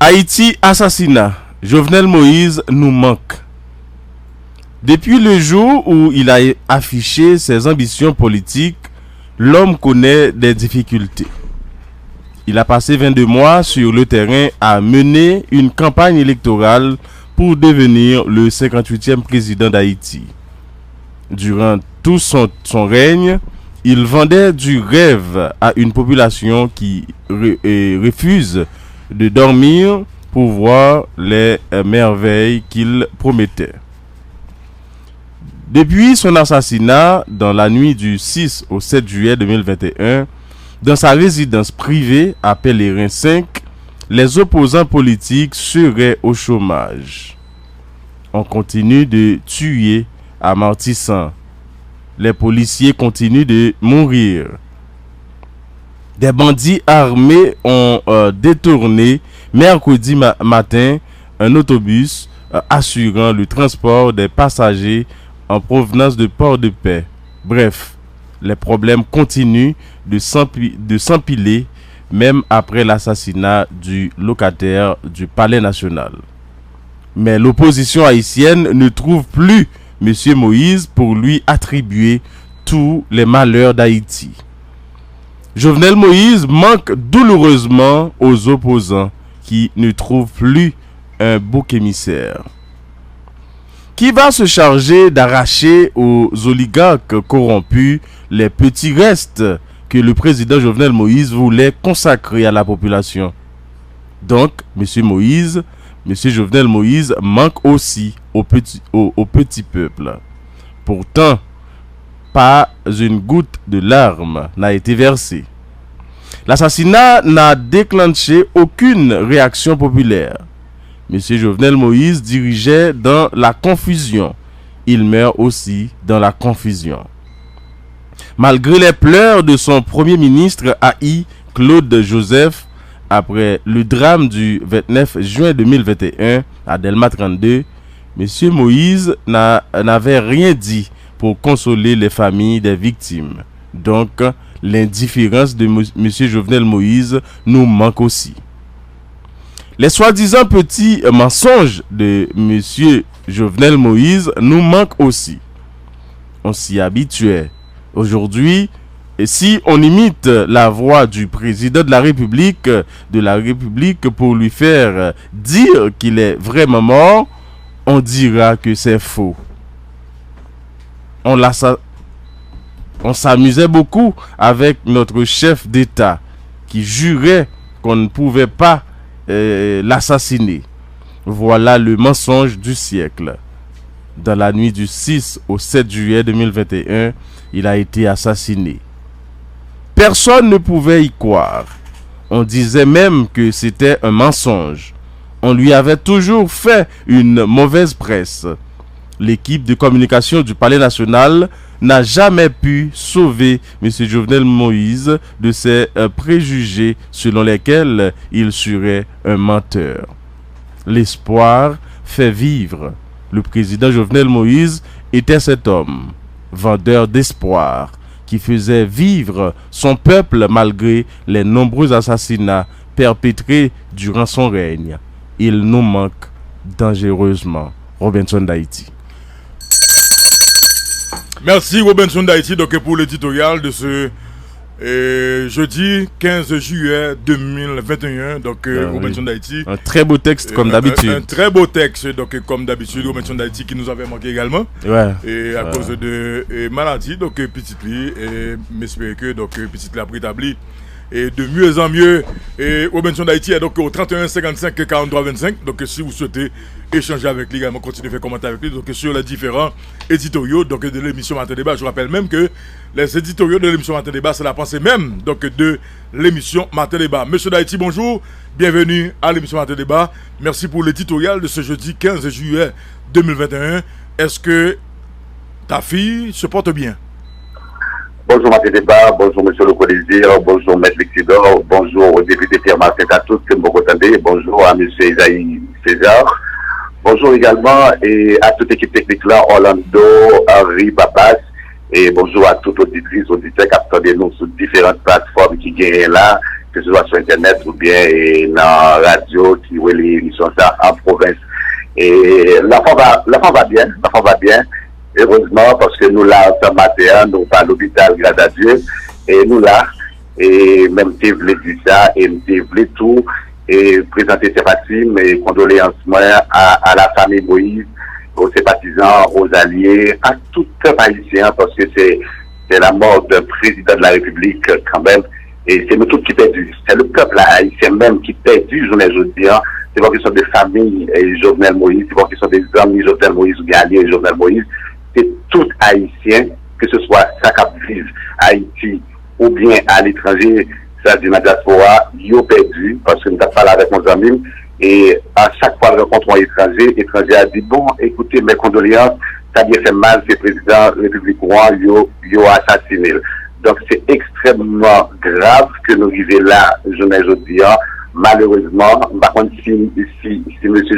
Haïti assassinat. Jovenel Moïse nous manque. Depuis le jour où il a affiché ses ambitions politiques, l'homme connaît des difficultés. Il a passé 22 mois sur le terrain à mener une campagne électorale pour devenir le 58e président d'Haïti. Durant tout son règne, il vendait du rêve à une population qui refuse de dormir pour voir les merveilles qu'il promettait. Depuis son assassinat dans la nuit du 6 au 7 juillet 2021, dans sa résidence privée à Pèlerin 5, les opposants politiques seraient au chômage. On continue de tuer à Martissant. Les policiers continuent de mourir. Des bandits armés ont détourné mercredi matin un autobus assurant le transport des passagers en provenance de Port-de-Paix. Bref, les problèmes continuent de s'empiler même après l'assassinat du locataire du Palais national. Mais l'opposition haïtienne ne trouve plus M. Moïse pour lui attribuer tous les malheurs d'Haïti. Jovenel Moïse manque douloureusement aux opposants qui ne trouvent plus un bouc émissaire. Qui va se charger d'arracher aux oligarques corrompus les petits restes que le président Jovenel Moïse voulait consacrer à la population? Donc, M. Jovenel Moïse manque aussi au petit peuple. Pourtant, pas une goutte de larmes n'a été versée. L'assassinat n'a déclenché aucune réaction populaire. M. Jovenel Moïse dirigeait dans la confusion. Il meurt aussi dans la confusion. Malgré les pleurs de son premier ministre haï, Claude Joseph, après le drame du 29 juin 2021 à Delma 32, M. Moïse n'avait rien dit pour consoler les familles des victimes. Donc, l'indifférence de M. Jovenel Moïse nous manque aussi. Les soi-disant petits mensonges de M. Jovenel Moïse nous manquent aussi. On s'y habituait. Aujourd'hui, et si on imite la voix du président de la République pour lui faire dire qu'il est vraiment mort, on dira que c'est faux. On s'amusait beaucoup avec notre chef d'État qui jurait qu'on ne pouvait pas l'assassiner. Voilà le mensonge du siècle. Dans la nuit du 6 au 7 juillet 2021, il a été assassiné. Personne ne pouvait y croire. On disait même que c'était un mensonge. On lui avait toujours fait une mauvaise presse. L'équipe de communication du Palais national n'a jamais pu sauver M. Jovenel Moïse de ses préjugés selon lesquels il serait un menteur. L'espoir fait vivre. Le président Jovenel Moïse était cet homme, vendeur d'espoir, qui faisait vivre son peuple malgré les nombreux assassinats perpétrés durant son règne. Il nous manque dangereusement. Robinson d'Haïti. Merci Robinson d'Haïti donc pour l'éditorial de ce jeudi 15 juillet 2021. Donc Robinson d'Haïti. Un très beau texte comme d'habitude. Un très beau texte donc comme d'habitude Robinson d'Haïti qui nous avait manqué également. Ouais. Et à cause de maladie donc petite lit et m'espère que donc petite lit a rétabli. Et de mieux en mieux, et Robinson d'Haïti est donc au 31 55 43 25. Donc si vous souhaitez échanger avec lui également, continuez à faire commenter avec lui donc sur les différents éditoriaux donc de l'émission Matin Débat. Je rappelle même que les éditoriaux de l'émission Matin Débat, c'est la pensée même donc de l'émission Matin Débat. Monsieur d'Haïti, bonjour, bienvenue à l'émission Matin Débat. Merci pour l'éditorial de ce jeudi 15 juillet 2021. Est-ce que ta fille se porte bien? Bonjour Matin Débat, bonjour Monsieur le Codésir, bonjour Maître Lexidor, bonjour au député Pierre-Martin Tatout, que vous entendez, bonjour à Monsieur Isaïe César, bonjour également et à toute l'équipe technique là, Orlando, Henri, Babas, et bonjour à toutes auditrices, auditeurs qui attendent nous sur différentes plateformes qui gagnent là, que ce soit sur Internet ou bien dans la radio qui voit les émissions ça en province. Et l'enfant va bien, heureusement, parce que nous là, ce matin, nous pas à l'hôpital, grâce à Dieu, et nous là, et même si vous voulez dire ça, et si vous voulez tout, et présenter sympathie, mes condoléances à la famille Moïse, aux sympathisants, aux alliés, à tout peuple haïtien, parce que c'est la mort d'un président de la République quand même, et c'est nous tous qui perdu. C'est le peuple haïtien même qui perdu, je ne dis pas. C'est pas qu'ils sont des familles Jovenel Moïse, c'est pas qu'ils sont des amis Jovenel Moïse ou des alliés Jovenel Moïse. C'est tout haïtien, que ce soit ça qui vit à Haïti ou bien à l'étranger, ça dit la diaspora, ils ont perdu, parce que nous avons parlé avec nos amis, et à chaque fois que nous rencontrons un étranger a dit, bon, écoutez, mes condoléances, ça a bien fait mal, c'est le président de la République Rwanda, ils ont assassiné. Donc c'est extrêmement grave que nous arrivions là, je ne dis pas. Malheureusement, par contre, si M.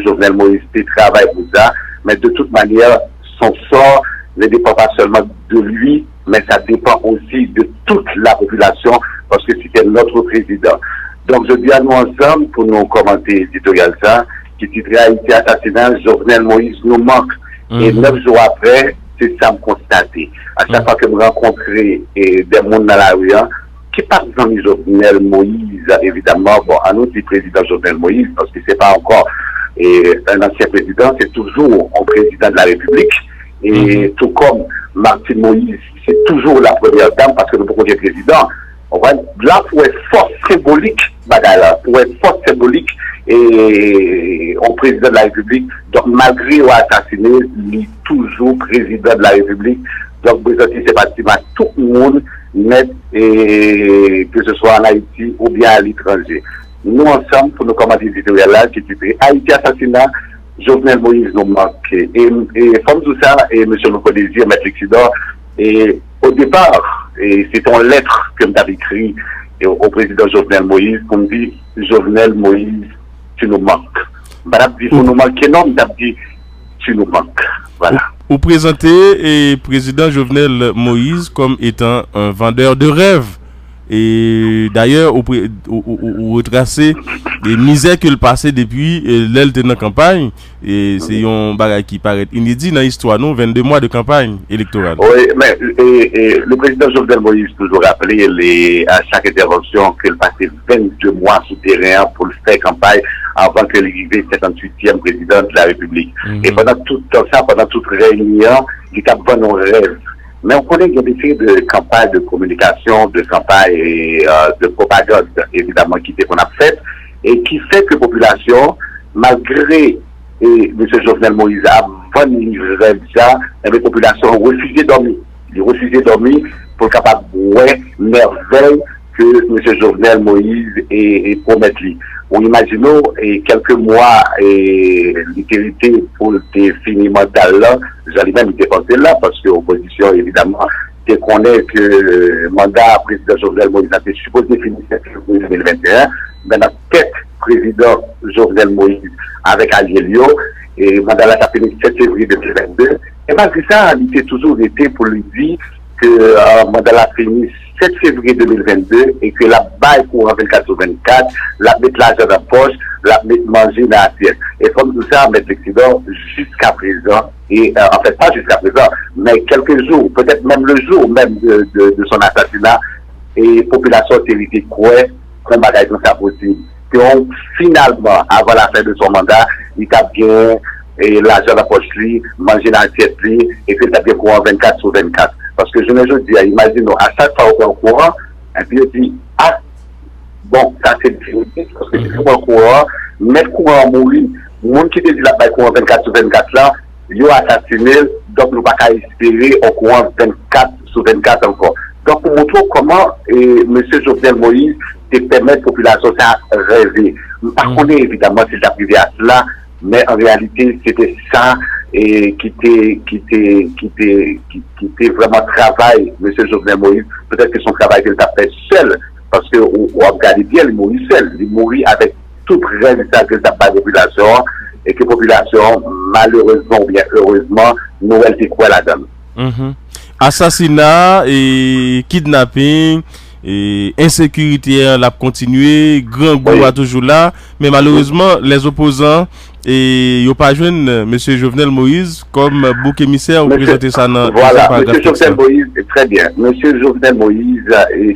Jovenel Moïse travaille pour ça, mais de toute manière, son sort ne dépend pas seulement de lui, mais ça dépend aussi de toute la population, parce que c'était notre président. Donc, je dis à nous ensemble, pour nous commenter l'éditorial ça, qui titrait Haïti assassinat, Jovenel Moïse nous manque. Et 9 jours après, c'est ça me constater. À chaque fois que je rencontre des gens dans la rue, qui par exemple Jovenel Moïse, évidemment, bon, à nous dit président Jovenel Moïse, parce que c'est pas encore un ancien président, c'est toujours un président de la République. Et tout comme Martine Moïse, c'est toujours la première dame, parce que le premier président, là, pour être force symbolique, pour être force symbolique, et au président de la République, donc malgré l'assassiné, il est toujours président de la République. Donc, c'est parti à tout le monde, net, et que ce soit en Haïti ou bien à l'étranger. Nous, ensemble, pour nous commenter l'éditorial là, qui est Haïti assassinat, Jovenel Moïse nous manque. Et comme tout ça, et M. Leco-Désir, M. Exidor, et au départ, et c'est en lettre que m'avait écrit au président Jovenel Moïse, qu'on dit, Jovenel Moïse, tu nous manques. Madame dit, vous nous manquez, non, madame dit, tu nous manques. Voilà. Vous présentez le président Jovenel Moïse comme étant un vendeur de rêves. Et d'ailleurs, vous retracez les misères qu'il passait depuis l'aile de la campagne. Et c'est un bagage qui paraît inédit dans l'histoire, non? 22 mois de campagne électorale. Oui, mais le président Jovenel Moïse toujours rappelé à chaque intervention qu'il passait 22 mois sous terrain pour le faire campagne avant qu'il arrive 58e président de la République. Et pendant tout ça, pendant toute réunion, il a vendu nos rêves. Mais on connaît qu'il y a des faits de campagne de communication, de campagne et de propagande, évidemment, qu'on a fait, et qui fait que la population, malgré M. Jovenel Moïse a vendu ça, la population a refusé de dormir. Il a refusé de dormir pour être capable de voir merveille que M. Jovenel Moïse et promet lui. On imagine quelques mois et l'utilité pour le fini mandat là, j'allais même dépenser là parce que l'opposition évidemment connaît que le mandat président Jovenel Moïse a été supposé finir cette février 2021, mais la tête président Jovenel Moïse avec Alielio et le mandat là a fini 7 février 2022 et malgré ça il était toujours été pour lui dire que le mandat là fini 7 février 2022 et que la baille courant 24 sur 24, la mettre l'argent dans la poche, la mettre manger dans l'assiette. Et comme tout ça, mettre l'excédent jusqu'à présent, et en fait pas jusqu'à présent, mais quelques jours, peut-être même le jour même de son assassinat, et population territoire croit qu'on bagaille comme ça possible. Donc finalement, avant la fin de son mandat, il a bien l'argent dans la poche, manger dans l'assiette, et puis il a bien courant 24 sur 24. Parce que je me dis, imaginons, à chaque fois qu'on est au courant, et puis je dis, ah, bon, ça c'est difficile, parce que c'est au courant, mettre courant à mourir, le monde qui te dit la balle courant 24 sur 24 là, il a assassiné, donc nous ne pouvons pas espérer au courant 24 sur 24 encore. Donc, pour montrer comment M. Jovenel Moïse te permet à la population de rêver. Par contre, évidemment, c'est arrivé à cela, mais en réalité, c'était ça et qui était vraiment travail, M. Jovenel Moïse. Peut-être que son travail qu'il a fait seul, parce que on regarde bien, il mourit seul. Il mourit avec tout résultat que ça pas la population, et que la population, malheureusement ou bien heureusement, nous elle quoi la donne. Assassinat et kidnapping insécurité l'a continué, grand goût a toujours là, mais malheureusement les opposants et yo pas joindre monsieur Jovenel Moïse comme bouc émissaire ou présenter ça dans voilà, monsieur Jovenel Moïse, très bien. Monsieur Jovenel Moïse,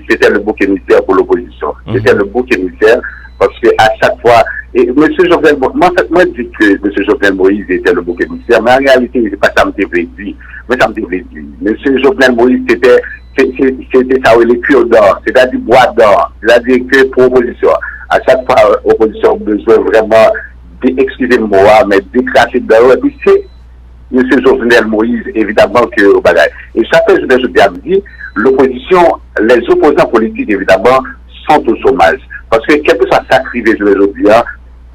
c'était le bouc émissaire pour l'opposition. C'était le bouc émissaire parce que à chaque fois et monsieur Jovenel Moïse, moi je dis que monsieur Jovenel Moïse était le bouc émissaire, mais en réalité, c'est pas ça me devait dire. Mais ça me devait dire. Monsieur Jovenel Moïse, c'était ça, les cure d'or, c'est-à-dire bois d'or, c'est-à-dire que pour l'opposition, à chaque fois, l'opposition a besoin vraiment excusez-moi, mais décracher d'or. Et puis c'est M. Jovenel Moïse, évidemment, que au bagage. Et chaque fois, je dis, l'opposition, les opposants politiques, évidemment, sont au chômage. Parce que, quel que soit sacrifié, je veux dire,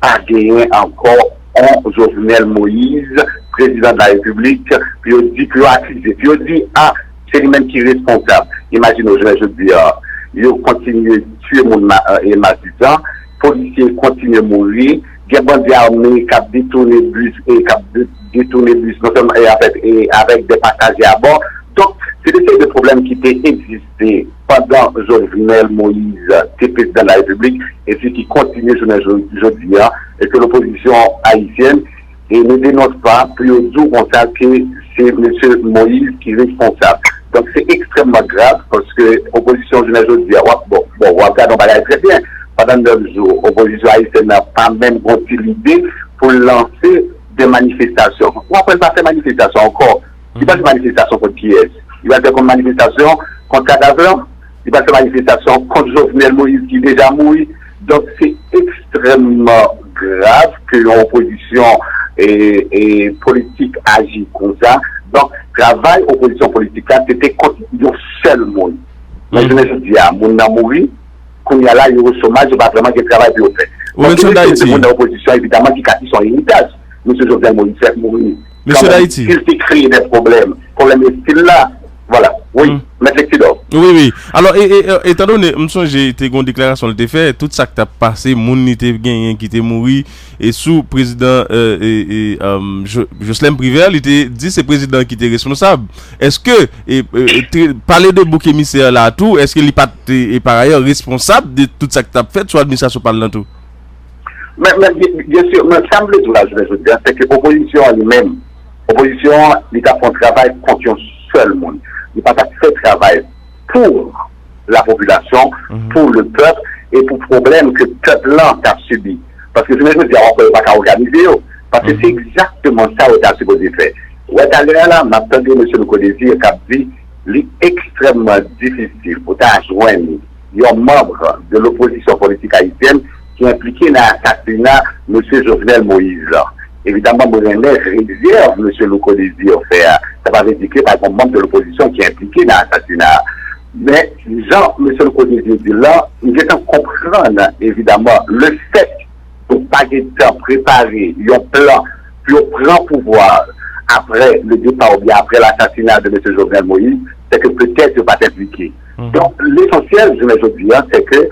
a gagné encore un Jovenel Moïse, président de la République, puis on dit, puis on accusé, puis on dit, ah, c'est lui-même qui est responsable. Imaginez, je veux dire, il continue de tuer mon martysan, policiers continuent de mourir, il y a des bandits armés qui ont détourné le bus avec des passagers à bord. Donc, c'est des séries de problèmes qui étaient existés pendant Jovenel Moïse, qui est président de la République, et puis qui continuent aujourd'hui, et que l'opposition haïtienne ne dénonce pas, plus au jour on sait que c'est M. Moïse qui est responsable. Donc, c'est extrêmement grave parce que l'opposition aujourd'hui, bon, on va très bien. Pendant 9 jours, l'opposition haïtienne n'a pas même gonti l'idée pour lancer des manifestations. On ne peut pas faire manifestation encore. Il va faire manifestation contre qui est? Il va faire une manifestation contre Cadavre. Il va faire manifestation contre Jovenel Moïse qui est déjà mort. Donc c'est extrêmement grave que l'opposition et politique agit comme ça. Donc, travail, opposition politique là, c'était contre le seul monde. Mais je me dis, mon a mouru. Qu'on y a là, il y a au chômage, il va vraiment qu'il travaille pour faire. Monsieur d'Haïti. Le monde d'opposition, évidemment, qui casse son héritage. Monsieur Jovenel Moïse fait mourir. Monsieur d'Haïti. S'il s'est créé des problèmes est-il là? Voilà. Oui, mais c'est oui. Alors, étant donné, j'ai été une déclaration de fait, tout ça que tu as passé, mon était gagné, qui était mouru, et sous président Jocelyn Privel, il était dit c'est président qui était responsable. Est-ce que, parler de bouc émissaire là, tout, est-ce qu'il est par ailleurs responsable de tout ça que tu as fait, soit l'administration parle dans tout? Mais bien sûr, mais ça me dit là, je veux dire, c'est que l'opposition elle-même, l'opposition, il a fait un travail contre un seul monde. Il n'a pas fait travail pour la population, pour le peuple et pour le problème que le peuple-là a subi. Parce que je me dis, on ne peut pas organiser, parce que c'est exactement ça qu'on a supposé faire. Ou est allé là, m'a entendu M. le Codésir qui a dit, c'est extrêmement difficile pour joindre un membre de l'opposition politique haïtienne qui est impliqué dans l'assassinat de M. Jovenel Moïse. Évidemment, Morenet réserve M. Louko Désir faire. Ça va indiquer par un membre de l'opposition qui est impliqué dans l'assassinat. Mais, Jean, M. Louko Désir dit là, nous devons comprendre, évidemment, le fait de ne pas être préparé, un plan, puis on prend pouvoir après le départ ou bien après l'assassinat de M. Jovenel Moïse, c'est que peut-être ne pas impliqué. Donc, l'essentiel, je me dis, c'est que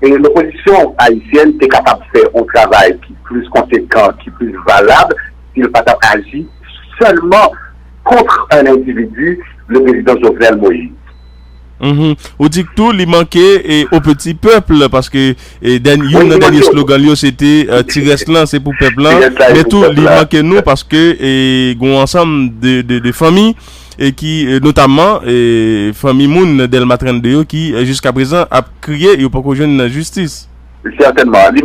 l'opposition haïtienne est capable de faire un travail qui est plus conséquent, qui est plus valable, s'il n'est pas agi seulement contre un individu, le président Jovenel Moïse. On dit que tout il manquait au petit peuple parce que le dernier slogan c'était Tireslan c'est pour peuple mais tout il manquait nous parce que un ensemble de familles et qui notamment famille Moun Delma 32 qui jusqu'à présent a crié et pas qu'on joue justice. Certainement. Il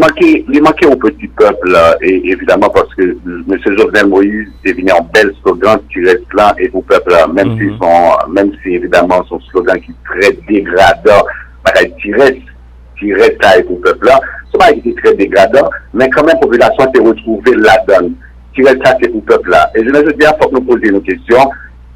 manquait au petit peuple, et évidemment, parce que M. Jovenel Moïse est venu en bel slogan qui reste là et au peuple, même si évidemment son slogan qui est très dégradant, qui reste là et au peuple là, ce n'est pas qui est très dégradant, mais quand même, la population s'est retrouvée là-dedans. Qui reste là, c'est au peuple là. Et je me dis, il faut nous poser une question,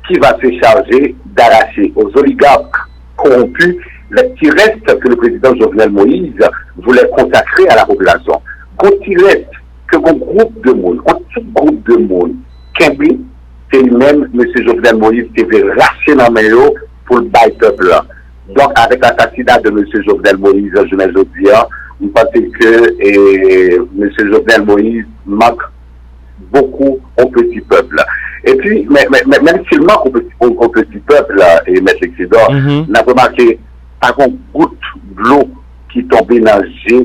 qui va se charger d'arracher aux oligarques corrompus les petits restes que le président Jovenel Moïse voulait consacrer à la population. Quand il reste que un groupe de monde, un petit groupe de monde, Kembi, c'est lui-même, M. Jovenel Moïse, qui veut racheter dans les mains pour le bail peuple. Donc, avec l'assassinat de M. Jovenel Moïse, je me dis, je pense que M. Jovenel Moïse manque beaucoup au petit peuple. Et puis, même s'il manque au petit peuple, et M. Exidor, n'a remarqué pas une goutte de l'eau qui tombait dans la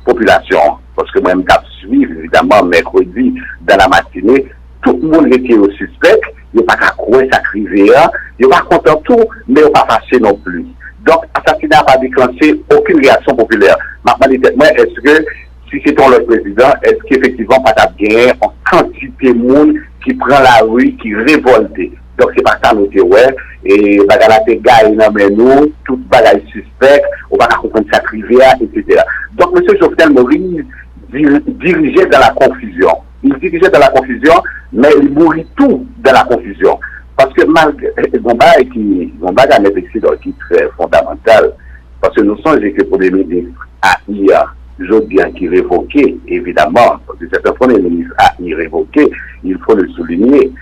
population. Parce que moi-même, je suis évidemment mercredi dans la matinée, tout le monde était au suspect, il n'y a pas qu'à croire ça crivé, il n'y a pas content tout, mais il n'y a pas fâché non plus. Donc, l'assassinat n'a pas déclenché aucune réaction populaire. Maintenant, est-ce que, si c'est ton le président, est-ce qu'effectivement, pas bien en quantité de monde qui prend la rue, qui révolte? Donc, c'est pas ça, nous, ouais, et, bagala te gagne, mais nous, tout bagage suspect, on va comprendre ça crivé, etc. Donc, M. Jovenel Moïse dirigeait dans la confusion. Il dirigeait dans la confusion, mais il mourit tout dans la confusion. Parce que malgré Gomba qui est très fondamental, parce que nous sommes que le Premier ministre AI, Jodian qui révoqué, évidemment, parce que c'est un Premier ministre AI révoqué, il faut le souligner,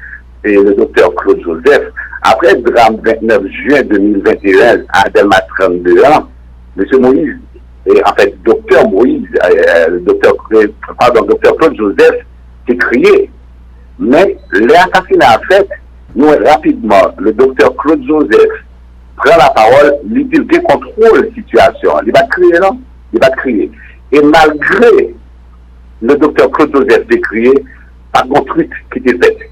et le docteur Claude Joseph, après le drame 29 juin 2021 à Delma 32 ans, M. Moïse, et en fait, docteur Moïse, docteur Claude Joseph, s'est crié. Mais l'assassinat a fait, nous rapidement, le docteur Claude Joseph prend la parole, il dit qu'il contrôle la situation. Il va crier, non? Il va crier. Et malgré le docteur Claude Joseph décrié, pas de truc qui était fait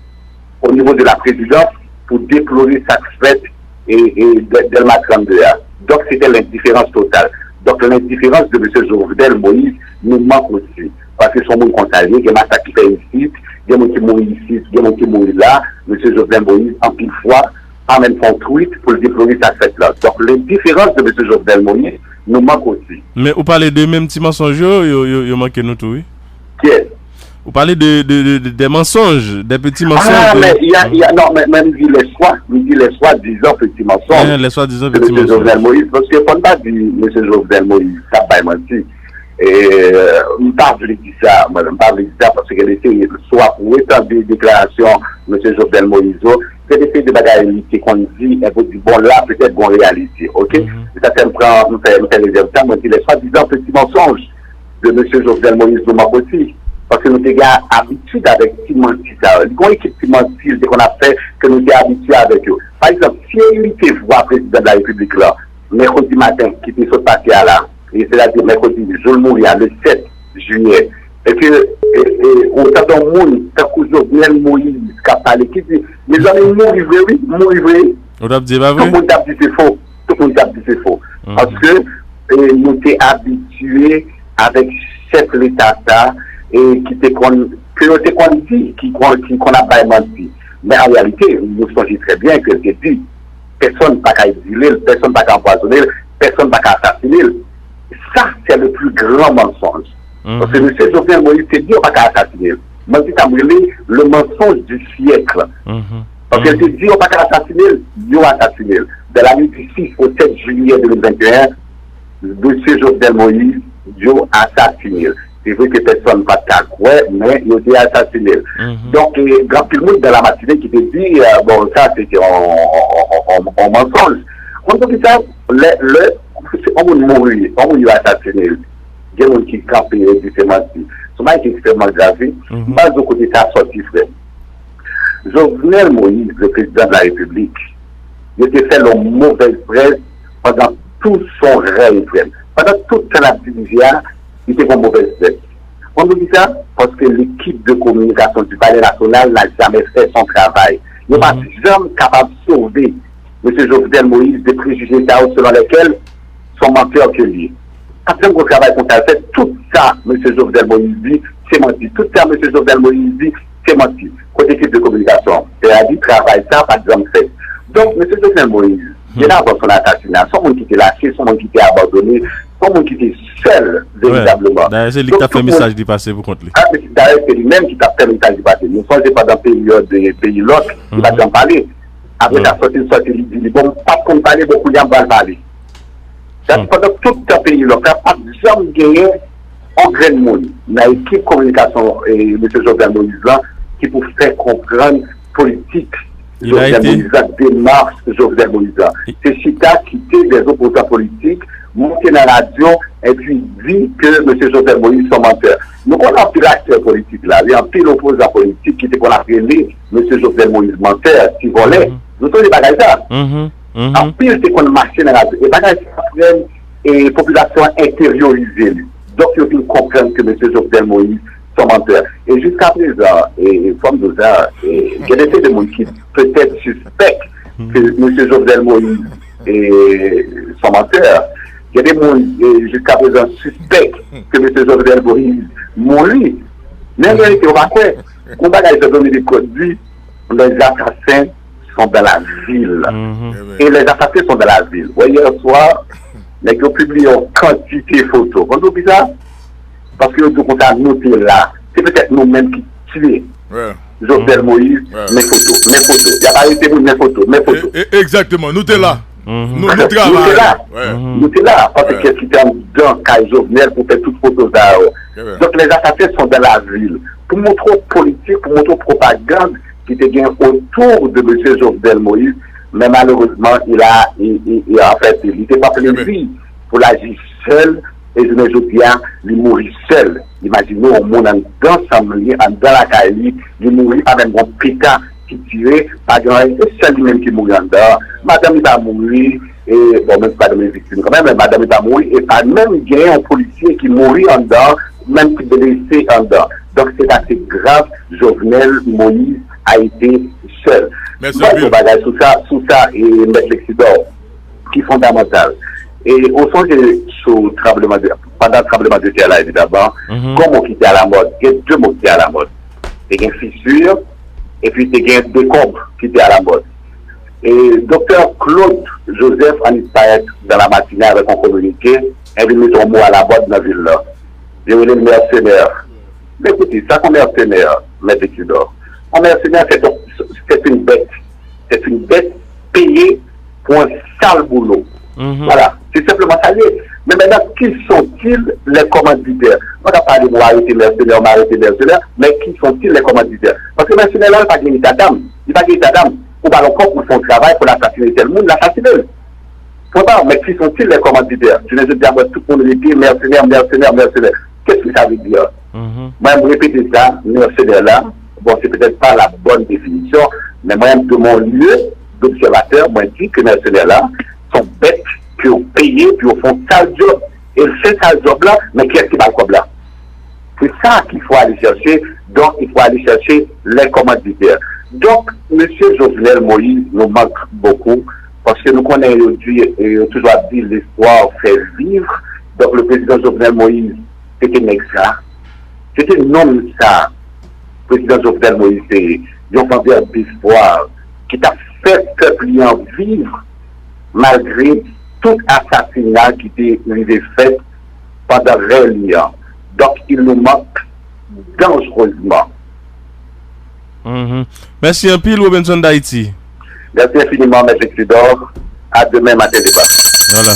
au niveau de la présidence pour déplorer sa fête et Delma 32. Donc c'était l'indifférence totale. Donc l'indifférence de M. Jovenel Moïse nous manque aussi. Parce que son monde contagieux, il y a massacre qui fait ici, il y a des gens qui mourent ici, il y a des gens qui mourent là. M. Jovenel Moïse, en pile fois, a même son tweet pour déplorer sa fête là. Donc l'indifférence de M. Jovenel Moïse nous manque aussi. Mais vous parlez de même petits mensonges, il manque nous tout, oui? Qui est? Vous parlez des mensonges, des petits mensonges. Ah, mais il y a, non, mais même dit les soi-disant petits mensonges. Les soi-disant petits mensonges. De M. Jovenel Moïse, parce que faut pas dire M. Jovenel Moïse, ça pas menti. Et, je ne parle pas de ça, moi, je ne parle pas de ça parce qu'elle était, soit pour étendre des déclarations, M. Jovenel Moïse, c'est des faits de bagages qu'on dit, et vous dites, bon, là, peut-être, bon, réalité, ok? Ça, ça me prend, me fait les résultats, moi, je dis les soi-disant petits mensonges de M. Jovenel Moïse, nous manque aussi. Parce que nous sommes habitués avec Timon Tisa. Il y a une équipe Timon Tisa qu'on a fait, que nous sommes habitués avec eux. Par exemple, si il était voir président de la République là, mercredi matin, qui était sur le papier là, et c'est-à-dire mercredi, je le mourir le 7 juillet, et que, on s'attend au monde, tant que Jovenel Moïse, qui a parlé, qui dit, les amis mourir, oui, mourir. On a dit, bah oui. Tout le monde a dit c'est faux. Tout le monde a dit c'est faux. Parce que nous sommes habitués avec chef l'État, et qui qu'on dit, qu'on n'a pas menti. Mais en réalité, nous savons très bien que c'est dit, personne n'a qu'à exiler, personne n'a qu'à empoisonner, personne n'a qu'à assassiner. Ça, c'est le plus grand mensonge. Parce que M. Jovenel Moïse s'est dit, on n'a qu'à assassiner. Moi, c'est le mensonge du siècle. Parce qu'elle s'est dit, on n'a qu'à assassiner, ils ont assassiné. De la nuit du 6 au 7 juillet 2021, M. Jovenel Moïse, ils ont assassiné. C'est vrai que personne n'a pas de mais ils ont été assassinés. Donc, grand tout le monde dans la matinée qui te dit, bon, ça, c'était en mensonge. On dit ça, on va mourir, on va assassiner. Il y a des gens qui campent différemment. C'est extrêmement grave. Pas de côté ça sorti, frère. Jovenel Moïse, le président de la République, il a fait la mauvaise presse pendant tout son règne, frère. Pendant toute son activité, il était une mauvaise presse. On nous dit ça parce que l'équipe de communication du Palais national n'a jamais fait son travail. Il n'est pas jamais capable de sauver M. Jovenel Moïse des préjugés selon lesquels sont menteurs que lui. Après un gros travail qu'on a fait, tout ça, M. Jovenel Moïse dit, c'est menti. Tout ça, M. Jovenel Moïse dit, c'est menti. Côté équipe de communication, il a dit, travail ça, pas exemple fait. Donc, M. Jovenel Moïse, il y a avant son assassinat, son monde qui était lâché, son monde qui était abandonné, son monde qui était seul, véritablement. D'ailleurs, c'est lui qui a fait un message du passé pour contre lui. D'ailleurs, c'est lui-même qui a fait un message du passé. Nous ne sommes pas dans le période de pays l'autre, il va en parler. Après, la sortie, il dit, bon, pas qu'on parle, beaucoup de gens vont parler. Pendant tout le pays, il n'y a pas de gens qui gagnent en grand monde. Dans l'équipe communication et M. Jovenel Moïse qui pour faire comprendre politique Jovenel Moïse, démarche Jovenel Moïse. C'est Chita qui était des opposants politiques, monter dans la radio et puis dit que M. Jovenel Moïse sont menteurs. Nous, on a plus l'acteur politique là, il y a un pile opposant politique qui était qu'on a appelé M. Jovenel Moïse menteur, qui volait. Nous sommes des bagages là. En pile, c'est qu'on marche dans la rue. Et bagage, après, et population intériorisée. Donc, il faut comprendre que M. Jovenel Moïse sont menteurs. Et jusqu'à présent, et comme nous avons, il y a des gens qui peut-être suspectent que M. Jovenel Moïse sont menteurs. Il y a des gens jusqu'à présent suspectent que M. Jovenel Moïse mourit. Mais en réalité, on va faire. On va donner des conduits. Les assassins sont dans la ville. Et les assassins sont dans la ville. Vous voyez, hier soir, les gens publient une quantité de photos. Vous comprenez ça? Parce que nous avons noté là. C'est peut-être nous-mêmes qui tuons. Jovenel Moïse, mes photos. Il n'y a pas été mes photos. Exactement, nous sommes là. Nous travaillons. Nous sommes là. Parce que qu'est-ce qui est dans Kai Jovenel pour faire toutes les photos là. Donc les assassins sont dans la ville. Pour montrer politique, pour montrer propagande qui était bien autour de M. Jovenel Moïse, mais malheureusement, il n'était pas prévu pour l'agir seul. Et je me dis bien, il mourit seul. Imaginez au monde dans la caille, il mourit pas même un pétard qui tirait, pas grand, c'est seul lui-même qui mourit en dehors. Madame il va mourir, et bon, même pas de mes victimes quand même, mais madame il va mourir, et pas même il y a un policier qui mourit en dehors, même qui est blessé en dehors. Donc c'est assez grave, Jovenel Moïse a été seul. Merci sous ça, et M. Lexidor, qui est fondamental. Et au sens pendant le tremblement de terre là, évidemment, comment qui était à la mode, il y a deux mots qui étaient à la mode. Il y a une fissure, et puis il y a des décombres qui étaient à la mode. Et docteur Claude Joseph en disparaît dans la matinée avec un communiqué, et il met son mot à la mode dans la ville là. Il y a les mercenaires. Mais écoutez, ça qu'on mercenaire, M. Tudor. Un mercenaire, c'est une bête. C'est une bête payée pour un sale boulot. Voilà, c'est simplement ça. Mais maintenant, qui sont-ils les commanditaires? On n'a pas de arrêter mercenaires, mais qui sont-ils les commanditaires? Parce que mercenaire là, il n'a pas gagné ta dame. Il n'a pas gagné ta dame. Ou pas encore pour son travail, pour l'assassiner tel monde, l'assassiner. Mais qui sont-ils les commanditaires? Je ne sais pas, tout le monde dit mercenaire. Qu'est-ce que ça veut dire? Moi, je me répète ça, mercenaire là. Bon, c'est peut-être pas la bonne définition, mais moi, de mon lieu d'observateur, moi, je dis que mercenaires là sont bêtes, puis ont payé, puis ont fait sale job. Et le fait sale job là, mais qui est-ce qui va le comme là? C'est ça qu'il faut aller chercher. Donc, il faut aller chercher les commanditaires. Donc, M. Jovenel Moïse nous manque beaucoup, parce que nous connaissons aujourd'hui, et toujours dit, l'espoir fait vivre. Donc, le président Jovenel Moïse, c'était un extra. C'était un homme ça. Le président Jovenel Moïse, c'est un vendeur d'espoir qui t'a fait peuple vivre malgré tout assassinat qui était fait pendant réellement. Donc, il nous manque dangereusement. Merci un peu, Robinson d'Haïti. Merci infiniment, M. Tudor. À demain matin débat. Voilà.